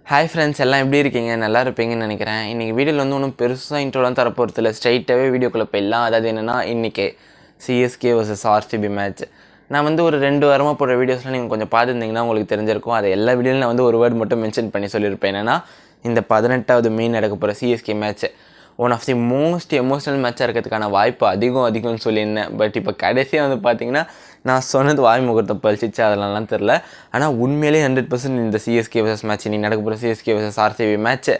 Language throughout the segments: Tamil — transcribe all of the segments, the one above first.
ஹாய் ஃப்ரெண்ட்ஸ், எல்லாம் எப்படி இருக்கீங்க? நல்லா இருப்பீங்கன்னு நினைக்கிறேன். இன்றைக்கி வீடியோவில் வந்து ஒன்றும் பெருசாக இன்ட்ரோலாம் தரப்போகிறதில்ல. ஸ்ட்ரைட்டாகவே வீடியோக்குள்ளே போயிடலாம். அதாவது என்னென்னா, இன்றைக்கி சிஎஸ்கே vs ஆர்சிபி மேட்ச். நான் வந்து ஒரு 2 வாரமாக போடுற வீடியோஸ்லாம் நீங்கள் கொஞ்சம் பார்த்துருந்தீங்கன்னா உங்களுக்கு தெரிஞ்சிருக்கும். அதை எல்லா வீடியோவில் நான் வந்து ஒரு வேர்டு மட்டும் மென்ஷன் பண்ணி சொல்லியிருப்பேன். என்னென்னா, இந்த 18வது மே நடக்க போகிற CSK match one of the most emotional மேட்சாக இருக்கிறதுக்கான வாய்ப்பு அதிகம்னு சொல்லியிருந்தேன். பட் இப்போ கடைசியாக வந்து பார்த்தீங்கன்னா, நான் சொன்னது வாய் முகூர்த்த பழிச்சிச்சு அதெல்லாம் தெரில. ஆனால் உண்மையிலே 100% இந்த சிஎஸ்கே vs மேட்ச் நீ நடக்க போகிற CSK vs RCB match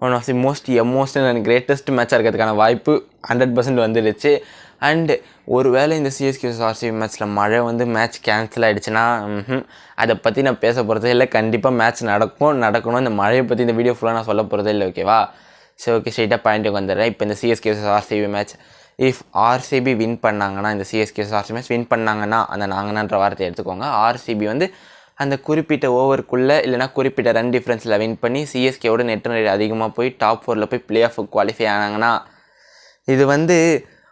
one of the most emotional and greatest மேட்சாக இருக்கிறதுக்கான வாய்ப்பு 100% வந்துடுச்சு. அண்டு ஒருவேளை இந்த சிஎஸ்கே vs ஆர்சிபி மேட்ச்சில் மழை வந்து மேட்ச் கேன்சல் ஆகிடுச்சுன்னா அதை பற்றி நான் பேச போகிறதே இல்லை. கண்டிப்பாக மேட்ச் நடக்கணும். இந்த மழையை பற்றி இந்த வீடியோ ஃபுல்லாக நான் சொல்ல போகிறதே இல்லை. ஓகேவா? சரி, ஓகே, ஸ்ட்ரைட்டாக பாயிண்ட்டுக்கு வந்துடுறேன். இப்போ இந்த CSK vs RCB match if RCB win பண்ணாங்கன்னா, இந்த CSK vs RCB match win பண்ணாங்கன்னா, அந்த நாங்கன்னான்ற வார்த்தையை எடுத்துக்கோங்க. ஆர்சிபி வந்து அந்த குறிப்பிட்ட ஓவருக்குள்ளே இல்லைனா குறிப்பிட்ட ரன் டிஃப்ரென்ஸில் வின் பண்ணி சிஎஸ்கேவோட நெட் ரன் ரேட் அதிகமாக போய் டாப் 4ல் போய் பிளே ஆஃப் குவாலிஃபை ஆனாங்கன்னா, இது வந்து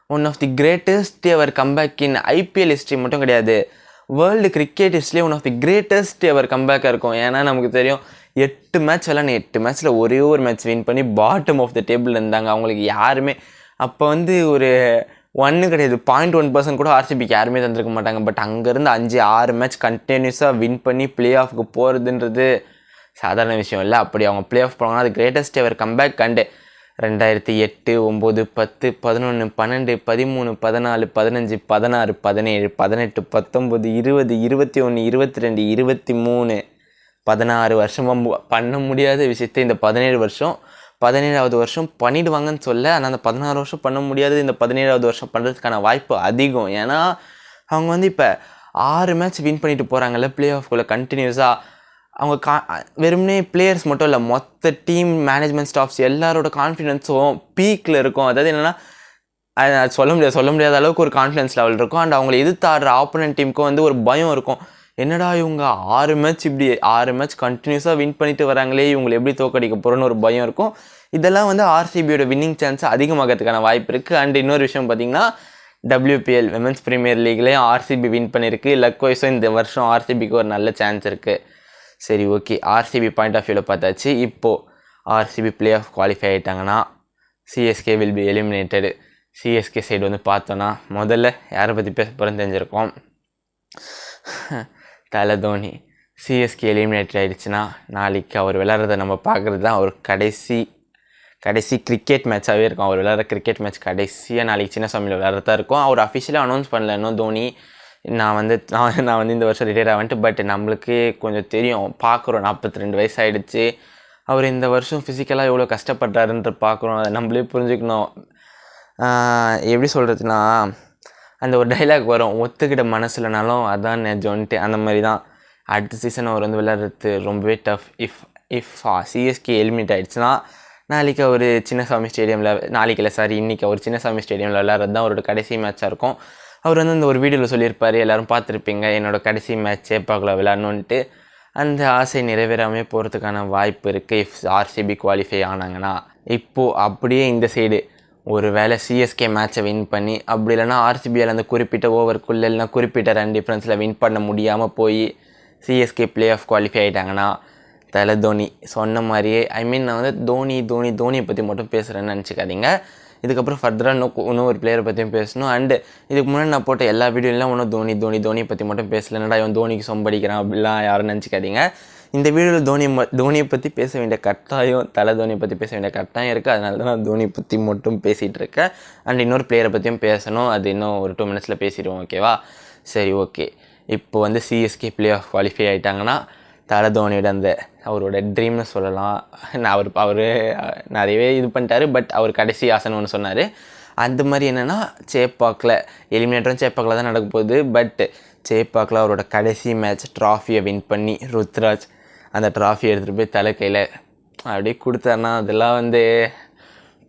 one of the greatest ever comeback in IPL history மட்டும் கிடையாது, வேர்ல்டு கிரிக்கெட் ஹிஸ்ட்ரியே one of the greatest ever கம்பேக்காக இருக்கும். ஏன்னா நமக்கு தெரியும் 8 மேட்ச் விளாண்டு 8 மேட்ச்சில் ஒரே ஒரு மேட்ச் வின் பண்ணி பாட்டம் ஆஃப் த டேபிள் இருந்தாங்க. அவங்களுக்கு யாருமே அப்போ வந்து ஒரு 1 கிடையாது 0.1% கூட ஆர்சிபிக்கு யாருமே தந்திருக்க மாட்டாங்க. பட் அங்கேருந்து 5-6 மேட்ச் கண்டினியூஸாக வின் பண்ணி பிளே ஆஃப்க்கு போகிறதுன்றது சாதாரண விஷயம் இல்லை. அப்படி அவங்க பிளே ஆஃப் போனாங்கன்னா அது கிரேட்டஸ்ட் எவர் கம்பேக். கண்டு 2008, 9, 10, 11, 12, 13, 14, 15, 16, 17, 18, 19, 20, 21, 22, 23, 16 வருஷமாக பண்ண முடியாத விஷயத்தை இந்த 17வது வருஷம் பண்ணிடுவாங்கன்னு சொல்ல. ஆனால் அந்த 16 வருஷம் பண்ண முடியாதது இந்த 17வது வருஷம் பண்ணுறதுக்கான வாய்ப்பு அதிகம். ஏன்னா அவங்க வந்து இப்போ 6 மேட்ச் வின் பண்ணிட்டு போகிறாங்கல்ல பிளே ஆஃப்குள்ளே கண்டினியூஸாக. அவங்க வெறுமனே பிளேயர்ஸ் மட்டும் இல்லை, மொத்த டீம் மேனேஜ்மெண்ட் ஸ்டாஃப்ஸ் எல்லாரோட கான்ஃபிடென்ஸும் பீக்கில் இருக்கும். அதாவது என்னென்னா, சொல்ல முடியாத அளவுக்கு ஒரு கான்ஃபிடன்ஸ் லெவல் இருக்கும். அண்ட் அவங்களை எதிர்த்து ஆடுற ஆப்போனன்ட் டீமுக்கும் வந்து ஒரு பயம் இருக்கும். என்னடா இவங்க 6 மேட்ச் கண்டினியூஸாக வின் பண்ணிட்டு வராங்களே, இவங்களை எப்படி தோக்கடிக்க போகிறோன்னு ஒரு பயம் இருக்கும். இதெல்லாம் வந்து ஆர்சிபியோட வின்னிங் சான்ஸ் அதிகமாகிறதுக்கான வாய்ப்பு இருக்குது. அண்ட் இன்னொரு விஷயம் பார்த்திங்கன்னா, WPL விமென்ஸ் ப்ரீமியர் லீக்லேயும் ஆர்சிபி வின் பண்ணியிருக்கு. லக் வைஸும் இந்த வருஷம் ஆர்சிபிக்கு ஒரு நல்ல சான்ஸ் இருக்குது. சரி, ஓகே, ஆர்சிபி பாயிண்ட் ஆஃப் வியூவில் பார்த்தாச்சு. இப்போது ஆர்சிபி பிளே ஆஃப் குவாலிஃபை ஆகிட்டாங்கன்னா CSK will be eliminated. CSK side வந்து பார்த்தோன்னா முதல்ல யாரை பற்றி பேச போகிறோன்னு தெரிஞ்சிருக்கோம். தலை தோனி. சிஎஸ்கே எலிமினேட்டட் ஆகிடுச்சுன்னா நாளைக்கு அவர் விளையாடுறத நம்ம பார்க்குறது தான் ஒரு கடைசி கிரிக்கெட் மேட்சாகவே இருக்கும். அவர் விளையாடுற கிரிக்கெட் மேட்ச் கடைசியாக நாளைக்கு சின்னசாமியில் விளையாடுறதா இருக்கும். அவர் அஃபிஷியலாக அனௌன்ஸ் பண்ணல இன்னும் தோனி நான் வந்து இந்த வருஷம் ரிட்டையர் ஆகிட்டு. பட் நம்மளுக்கு கொஞ்சம் தெரியும், பார்க்குறோம் 42 வயசு ஆகிடுச்சு. அவர் இந்த வருஷம் ஃபிசிக்கலாக எவ்வளோ கஷ்டப்படுறாருன்ற பார்க்குறோம். அதை நம்மளே புரிஞ்சுக்கணும். எப்படி சொல்கிறதுனா, அந்த ஒரு டைலாக் வரும், ஒத்துக்கிட்ட மனசுலனாலும் அதான் நெஜம்ன்ட்டு. அந்த மாதிரி தான் அடுத்த சீசன் அவர் வந்து விளையாடுறது ரொம்பவே டஃப். இஃப் சிஎஸ்கே எலிமினேட் ஆகிடுச்சுன்னா நாளைக்கு அவர் சின்னசாமி ஸ்டேடியமில் இன்றைக்கி அவர் சின்னசாமி ஸ்டேடியமில் விளையாடுறது தான் அவரோட கடைசி மேட்சாக இருக்கும். அவர் வந்து அந்த ஒரு வீடியோவில் சொல்லியிருப்பார், எல்லோரும் பார்த்துருப்பீங்க, என்னோடய கடைசி மேட்ச் சேப்பாக்கில் விளையாடணுன்ட்டு. அந்த ஆசை நிறைவேறாமே போகிறதுக்கான வாய்ப்பு இருக்குது இஃப் ஆர்சிபி குவாலிஃபை ஆனாங்கன்னா. இப்போது அப்படியே இந்த சைடு ஒரு வேளை சிஎஸ்கே மேட்சை வின் பண்ணி, அப்படி இல்லைனா ஆர்சிபியால் அந்த குறிப்பிட்ட ஓவருக்குள்ளே இல்லைனா குறிப்பிட்ட ரன் டிஃப்ரென்ஸில் வின் பண்ண முடியாமல் போய் சிஎஸ்கே பிளே ஆஃப் குவாலிஃபை ஆகிட்டாங்கன்னா, தலை தோனி சொன்ன மாதிரியே நான் வந்து தோனியை பற்றி மட்டும் பேசுகிறேன்னு நினச்சிக்காதீங்க. இதுக்கப்புறம் ஃபர்தராக இன்னும் ஒரு பிளேயரை பற்றியும் பேசணும். அண்டு இதுக்கு முன்னாடி நான் போட்ட எல்லா வீடியோலாம் ஒன்றும் தோனியை பற்றி மட்டும் பேசலைன்னா இவன் தோனிக்கு சொம்படிக்கிறான் அப்படிலாம் யாரும் நினச்சிக்காதீங்க. இந்த வீடியோவில் தோனியை பற்றி பேச வேண்டிய கட்டாயம், தலை தோனியை பற்றி பேச வேண்டிய கட்டாயம் இருக்குது. அதனால தான் நான் தோனியை பற்றி மட்டும் பேசிகிட்டு இருக்கேன். அண்ட் இன்னொரு பிளேயரை பற்றியும் பேசணும். அது இன்னும் ஒரு 2 மினிட்ஸில் பேசிடுவோம். ஓகேவா? சரி, ஓகே. இப்போ வந்து சிஎஸ்கே பிளே ஆஃப் குவாலிஃபை ஆகிட்டாங்கன்னா தலை தோனியோட அந்த அவரோட ட்ரீம்னு சொல்லலாம். அவர் நிறையவே இது பண்ணிட்டாரு. பட் அவர் கடைசி ஆசைன்னு ஒன்று சொன்னார். அந்த மாதிரி என்னென்னா, சேப்பாக்கில் எலிமினேட்டரும் சேப்பாக்கில் தான் நடக்க போகுது. பட் சேப்பாக்கில் அவரோட கடைசி மேட்ச் ட்ராஃபியை வின் பண்ணி ருத்ராஜ் அந்த ட்ராஃபியை எடுத்துகிட்டு போய் தலை கையில் அப்படியே கொடுத்தாருன்னா, அதெல்லாம் வந்து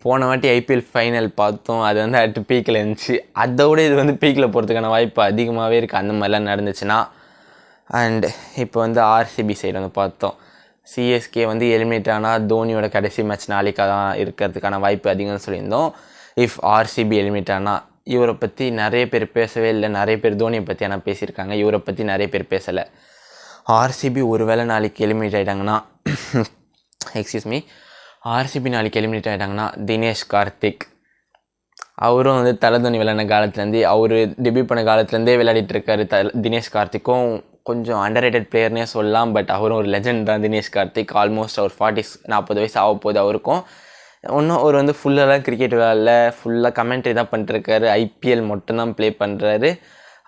போன வாட்டி ஐபிஎல் ஃபைனல் பார்த்தோம், அது வந்து அடுத்து பீக்கில் இருந்துச்சு. அதோட இது வந்து பீக்கில் போகிறதுக்கான வாய்ப்பு அதிகமாகவே இருக்குது அந்த மாதிரிலாம் நடந்துச்சுன்னா. அண்ட் இப்போ வந்து ஆர்சிபி சைடு வந்து பார்த்தோம், சிஎஸ்கே வந்து எலிமினேட் ஆனால் தோனியோட கடைசி மேட்ச் நாளைக்காக தான் இருக்கிறதுக்கான வாய்ப்பு அதிகம்னு சொல்லியிருந்தோம். இஃப் ஆர்சிபி எலிமினேட் ஆனால் இவரை பற்றி நிறைய பேர் பேசவே இல்லை. நிறைய பேர் தோனியை பற்றி ஆனால் பேசியிருக்காங்க, இவரை பற்றி நிறைய பேர் பேசலை. ஆர்சிபி ஒரு வேளை நாளைக்கு எலிமினேட் ஆகிட்டாங்கன்னா எக்ஸ்கியூஸ் மீ, ஆர்சிபி நாளைக்கு எலிமினேட் ஆகிட்டாங்கன்னா தினேஷ் கார்த்திக் அவரும் வந்து தலதோனி விளையாடின காலத்துலேருந்தே அவர் டெபியூட் பண்ண காலத்துலேருந்தே விளையாடிட்டு இருக்காரு. தினேஷ் கார்த்திக்கும் கொஞ்சம் அண்டர் ரேட்டட் பிளேயர்னே சொல்லலாம். பட் அவரும் ஒரு லெஜண்ட் தான் தினேஷ் கார்த்திக். ஆல்மோஸ்ட் அவர் 40 வயசு ஆக போகுது அவருக்கும். இன்னும் அவர் வந்து ஃபுல்லாக கிரிக்கெட் விளையாடல, ஃபுல்லாக கமெண்ட்ரி தான் பண்ணிட்டுருக்காரு. ஐபிஎல் மட்டும்தான் ப்ளே பண்ணுறாரு.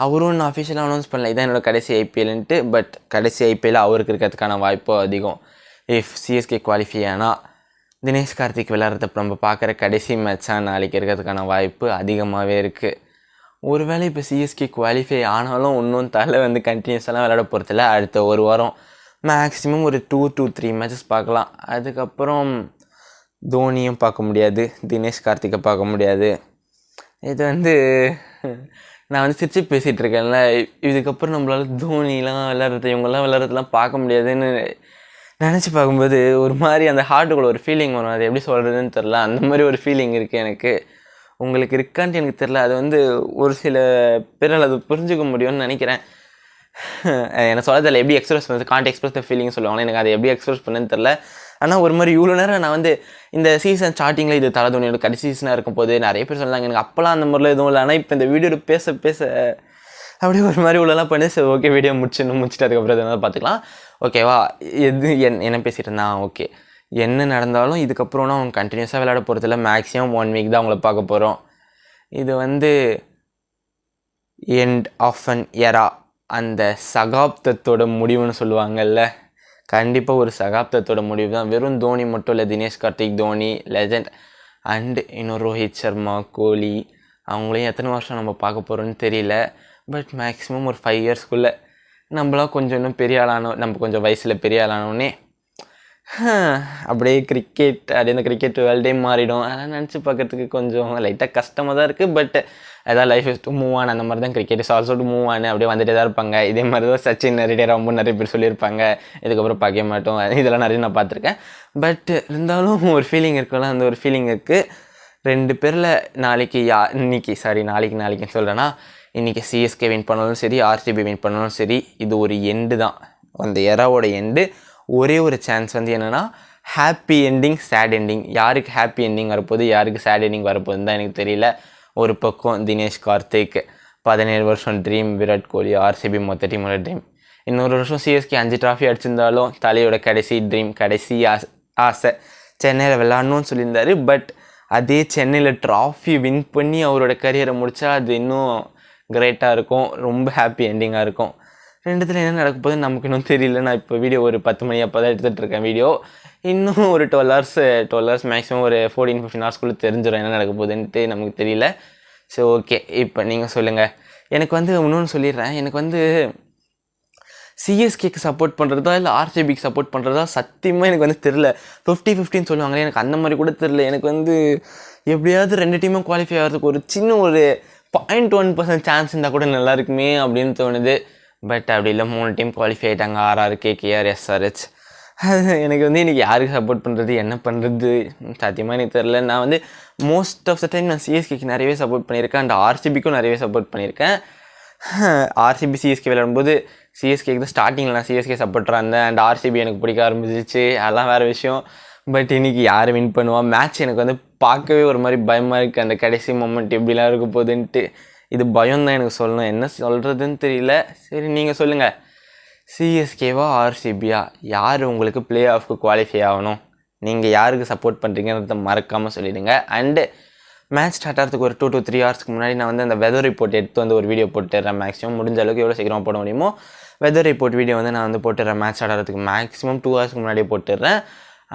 அவரும் நான் அஃபிஷியலாக அனௌன்ஸ் பண்ணல இதான் என்னோடய கடைசி ஐபிஎல்ன்ட்டு. பட் கடைசி ஐபிஎல் அவருக்கு இருக்கிறதுக்கான வாய்ப்பு அதிகம். இஃப் சிஎஸ்கே குவாலிஃபை ஆனால் தினேஷ் கார்த்திக் விளையாடுறத நம்ம பார்க்குற கடைசி மேட்சாக நாளைக்கு இருக்கிறதுக்கான வாய்ப்பு அதிகமாகவே இருக்குது. ஒருவேளை இப்போ சிஎஸ்கே குவாலிஃபை ஆனாலும் இன்னும் தலை வந்து கண்டினியூஸெல்லாம் விளையாட போகிறதில்ல. அடுத்த ஒரு வாரம் மேக்ஸிமம் ஒரு 2 to 3 மேட்சஸ் பார்க்கலாம். அதுக்கப்புறம் தோனியும் பார்க்க முடியாது, தினேஷ் கார்த்திகை பார்க்க முடியாது. இது வந்து நான் வந்து சிரிச்சு பேசிகிட்டு இருக்கேன்ல, இதுக்கப்புறம் நம்மளால் தோனிலாம் விளையாடுறது இவங்கெல்லாம் விளையாடுறதுலாம் பார்க்க முடியாதுன்னு நினச்சி பார்க்கும்போது ஒரு மாதிரி அந்த ஹார்ட்டுக்குள்ள ஒரு ஃபீலிங் வரும். அது எப்படி சொல்கிறதுன்னு தெரில, அந்த மாதிரி ஒரு ஃபீலிங் இருக்குது எனக்கு. உங்களுக்கு இருக்கான்ட்டு எனக்கு தெரில. அது வந்து ஒரு சில பேரால் அது புரிஞ்சுக்க முடியும்னு நினைக்கிறேன். எனக்கு சொல்ல தெரியல எப்படி எக்ஸ்பிரஸ் பண்ணுறது, காண்ட் எக்ஸ்பிரஸ் த ஃபீலிங் சொல்லுவாங்க. எனக்கு அதை எப்படி எக்ஸ்பிரஸ் பண்ணுன்னு தெரில. ஆனால் ஒரு மாதிரி இவ்வளோ நேரம் நான் வந்து இந்த சீசன் ஸ்டார்டிங்கில் இது தலதோனியோட கடைசி சீசனாக இருக்கும் போது நிறைய பேர் சொன்னாங்க எனக்கு அப்போல்லாம் அந்த மாதிரிலாம் எதுவும் இல்லை. ஆனால் இப்போ இந்த வீடியோவில் பேச பேச அப்படியே ஒரு மாதிரி உள்ளலாம் பண்ணி சரி ஓகே வீடியோ முடிச்சுட்டு அதுக்கப்புறம் எதனால பார்த்துக்கலாம் ஓகேவா. எது என்ன பேசிகிட்டு இருந்தான் ஓகே. என்ன நடந்தாலும் இதுக்கப்புறம்னா அவங்க கண்டினியூஸாக விளையாட போகிறதில்ல. மேக்ஸிமம் 1 வீக் தான் அவங்கள பார்க்க போகிறோம். இது வந்து எண்ட் ஆஃப் அன் எரா, அந்த சகாப்தத்தோட முடிவுன்னு சொல்லுவாங்கல்ல, கண்டிப்பாக ஒரு சகாப்தத்தோட முடிவு தான். வெறும் தோனி மட்டும் இல்லை, தினேஷ் கார்த்திக், தோனி லெஜண்ட் அண்டு இன்னும் ரோஹித் சர்மா, கோலி அவங்களையும் எத்தனை வருஷம் நம்ம பார்க்க போகிறோன்னு தெரியல. பட் மேக்ஸிமம் ஒரு 5 இயர்ஸ்க்குள்ளே நம்மளாம் கொஞ்சம் இன்னும் பெரிய ஆளானோம், நம்ம கொஞ்சம் வயசில் பெரிய ஆளானோடனே அப்படியே கிரிக்கெட் அப்படியே இந்த கிரிக்கெட் வேர்ல்டே மாறிடும். அதெல்லாம் நினச்சி பார்க்குறதுக்கு கொஞ்சம் லைட்டாக கஷ்டமாக தான் இருக்குது. பட் அதான் life is to move on, அந்த மாதிரி தான் cricket is also to move on. அப்படியே வந்துகிட்டே தான் இருப்பாங்க. இதே மாதிரி தான் சச்சின் ரிட்டையர் ஆகும்போது நிறைய பேர் சொல்லியிருப்பாங்க இதுக்கப்புறம் பார்க்க மாட்டோம். இதெல்லாம் நிறைய நான் பார்த்துருக்கேன். பட் இருந்தாலும் ஒரு ஃபீலிங் இருக்குல்ல, அந்த ஒரு ஃபீலிங் இருக்குது. 2 பேரில் நாளைக்கு நாளைக்குன்னு சொல்கிறேன்னா இன்றைக்கி சிஎஸ்கே வின் பண்ணாலும் சரி, ஆர்சிபி வின் பண்ணாலும் சரி, இது ஒரு எண்டு தான், அந்த எராவோட எண்டு. ஒரே ஒரு சான்ஸ் வந்து என்னென்னா ஹாப்பி எண்டிங், சேட் எண்டிங். யாருக்கு ஹாப்பி எண்டிங் வரப்போகுது, யாருக்கு சேட் எண்டிங் வரப்போகுதுன்னு தான் எனக்கு தெரியல. ஒரு பக்கம் தினேஷ் கார்த்திக் 17 வருஷம் ட்ரீம், விராட் கோலி ஆர்சிபி மொத்த டீமோட ட்ரீம். இன்னொரு வருஷம் சிஎஸ்கே 5 ட்ராஃபி அடிச்சிருந்தாலும் தலையோட கடைசி ட்ரீம், கடைசி ஆசை சென்னையில் விளாட்ணுன்னு சொல்லியிருந்தார். பட் அதே சென்னையில் ட்ராஃபி வின் பண்ணி அவரோட கரியரை முடித்தா அது இன்னும் கிரேட்டாக இருக்கும், ரொம்ப ஹாப்பி எண்டிங்காக இருக்கும். ரெண்டுத்தில் என்ன நடக்க போகுதுன்னு நமக்கு இன்னும் தெரியல. நான் இப்போ வீடியோ ஒரு 10 மணி அப்போ தான் எடுத்துகிட்டு இருக்கேன் வீடியோ. இன்னும் ஒரு 12 ஹவர்ஸ் மேக்ஸிமம் ஒரு 14-15 ஹவர்ஸ்க்குள்ளே தெரிஞ்சிடும் என்ன நடக்க போகுதுன்ட்டு, நமக்கு தெரியல. ஸோ ஓகே, இப்போ நீங்கள் சொல்லுங்கள். எனக்கு வந்து இன்னொன்று சொல்லிடுறேன், எனக்கு வந்து சிஎஸ்கேக்கு சப்போர்ட் பண்ணுறதா இல்லை ஆர்சிபிக்கு சப்போர்ட் பண்ணுறதா சத்தியமாக எனக்கு வந்து தெரில. 50-50 சொல்லுவாங்களே, எனக்கு அந்த மாதிரி கூட தெரில. எனக்கு வந்து எப்படியாவது 2 டீமும் குவாலிஃபை ஆகிறதுக்கு ஒரு சின்ன ஒரு 0.1% சான்ஸ் இருந்தால் கூட நல்லா இருக்குமே அப்படின்னு தோணுது. பட் அப்படி இல்லை, 3 டீம் குவாலிஃபை ஆகிட்டாங்க, ஆர்ஆர், கேகேஆர், எஸ்ஆர்ஹெச். அது எனக்கு வந்து இன்றைக்கி யாருக்கு சப்போர்ட் பண்ணுறது, என்ன பண்ணுறது சத்தியமாக எனக்கு தெரில. நான் வந்து மோஸ்ட் ஆஃப் த டைம் நான் சிஎஸ்கேக்கு நிறையவே சப்போர்ட் பண்ணியிருக்கேன் அண்ட் ஆர்சிபிக்கும் நிறையவே சப்போர்ட் பண்ணியிருக்கேன். ஆர்சிபி சிஎஸ்கே விளையாடும்போது சிஎஸ்கேக்கு தான் ஸ்டார்டிங்கில் நான் சிஎஸ்கே சப்போர்ட்டராக இருந்தேன் அண்ட் ஆர்சிபி எனக்கு பிடிக்க ஆரம்பிச்சிச்சு, அதெல்லாம் வேறு விஷயம். பட் இன்றைக்கி யார் வின் பண்ணுவான் மேட்ச் எனக்கு வந்து பார்க்கவே ஒரு மாதிரி பயமாக இருக்குது. அந்த கடைசி மொமெண்ட் எப்படிலாம் இருக்க போகுதுன்ட்டு இது பயம் தான் எனக்கு சொல்லணும், என்ன சொல்கிறதுன்னு தெரியல. சரி நீங்கள் சொல்லுங்கள், சிஎஸ்கேவா ஆர்சிபியா, யார் உங்களுக்கு பிளே ஆஃப்க்கு குவாலிஃபை ஆகணும், நீங்கள் யாருக்கு சப்போர்ட் பண்ணுறீங்கன்றத மறக்காமல் சொல்லிவிடுங்க. அண்டு மேட்ச் ஸ்டார்ட் ஆகிறதுக்கு ஒரு 2 to 3 ஹவர்ஸ்க்கு முன்னாடி நான் வந்து அந்த வெதர் ரிப்போர்ட் எடுத்து வந்து ஒரு வீடியோ போட்டுடுறேன். மேக்ஸிமம் முடிஞ்ச அளவுக்கு எவ்வளோ சீக்கிரமாக போட முடியுமோ வெதர் ரிப்போர்ட் வீடியோ வந்து நான் வந்து போட்டுடுறேன். மேட்ச் ஸ்டார்ட் ஆகிறதுக்கு மேக்ஸிமம் 2 ஹவர்ஸ்க்கு முன்னாடியே போட்டுடுறேன்.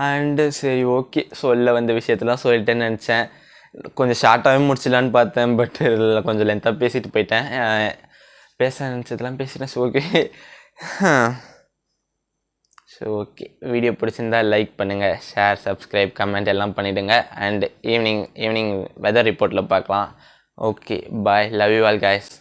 அண்டு சரி ஓகே, சொல்ல வந்த விஷயத்தெல்லாம் சொல்லிட்டேன்னு நினச்சேன். கொஞ்சம் ஷார்ட்டாகவே முடிச்சிடலான்னு பார்த்தேன், பட் கொஞ்சம் லென்த்தாக பேசிட்டு போயிட்டேன். பேச நினச்சதெல்லாம் பேசிட்டேன். ஸோ ஓகே ஓகே, வீடியோ பிடிச்சிருந்தா லைக் பண்ணுங்கள், ஷேர், சப்ஸ்கிரைப், கமெண்ட் எல்லாம் பண்ணிவிடுங்க. அண்ட் ஈவினிங் வெதர் ரிப்போர்ட்டில் பார்க்கலாம். Okay bye, love you all guys.